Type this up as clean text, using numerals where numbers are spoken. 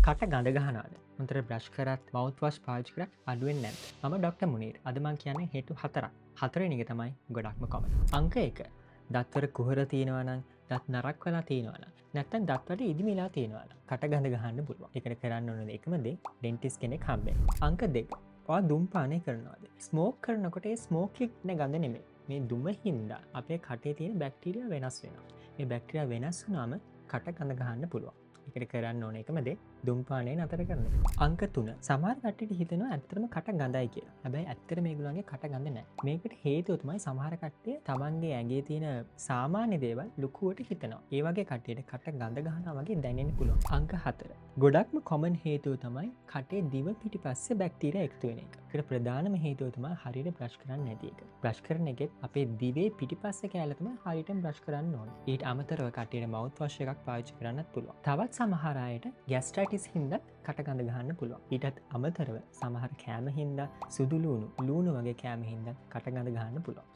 කට ගඳ ගහනවාද හොඳට බ්‍රෂ් කරත් මවුත් වොෂ් පාවිච්චි කරත් අඩුවෙන්නේ නැද්ද? මම ඩොක්ටර් මුනීර්. අද මම කියන්නේ හේතු 4ක්. හතරවෙනි එක තමයි ගොඩක්ම කොමන්. අංක 1. දත්වල කුහර තියෙනවා නම්, දත් නරක් වෙලා තියෙනවා නම්, නැත්නම් දත්වල ඉදිමිලා තියෙනවා නම් කට ගඳ ගහන්න පුළුවන්. ඒකට කරන්න ඕන එකම දේ ඩෙන්ටිස් කෙනෙක් හම්බෙන්න. අංක 2. ඔයා දුම්පානය කරනවාද? ස්මෝක් කරනකොට ඒ ස්මෝක් එකේ ගඳ නෙමෙයි. මේ දුම හින්දා අපේ කටේ තියෙන බැක්ටීරියා වෙනස් වෙනවා. මේ බැක්ටීරියා වෙනස් වුනාම කට ගඳ ගහන්න පුළුවන්. එකට කරන්න ඕන එකම දේ දුම්පානය නතර කරන එක. අංක 3. සමහර කට්ටියට හිතෙනවා ඇත්තටම කට ගඳයි කියලා. හැබැයි ඇත්තට මේගොල්ලන්ගේ කට ගඳ නැහැ. මේකට හේතුව තමයි සමහර කට්ටිය තමන්ගේ ඇඟේ තියෙන සාමාන්‍ය දේවල් ලොකුවට හිතනවා. ඒ වගේ කට්ටියට කට ගඳ ගන්නවා වගේ දැනෙන්න පුළුවන්. අංක 4. ගොඩක්ම කොමන් හේතුව තමයි කටේ දිව පිටිපස්සේ බැක්ටීරියා එකතු වෙන එක. ඒකට ප්‍රධානම හේතුව තමයි හරියට බ්‍රෂ් කරන්නේ නැති එක. බ්‍රෂ් කරන එකෙත් අපේ දිවේ පිටිපස්සේ කෑල්ල තමයි හරියටම බ්‍රෂ් කරන්න ඕනේ. ඊට අමතරව කට්ටියට මවුත් වොෂ් එකක් පාවිච්චි කරන්නත් පුළුවන්. තවත් සමහර අයට ගැස්ට්‍රයිටිස් හින්දා කට ගඳ ගහන්න පුළුවන්. ඊටත් අමතරව සමහර කෑම හින්දා සුදු ලූණු වගේ කෑම හින්දා කට ගඳ ගහන්න පුළුවන්.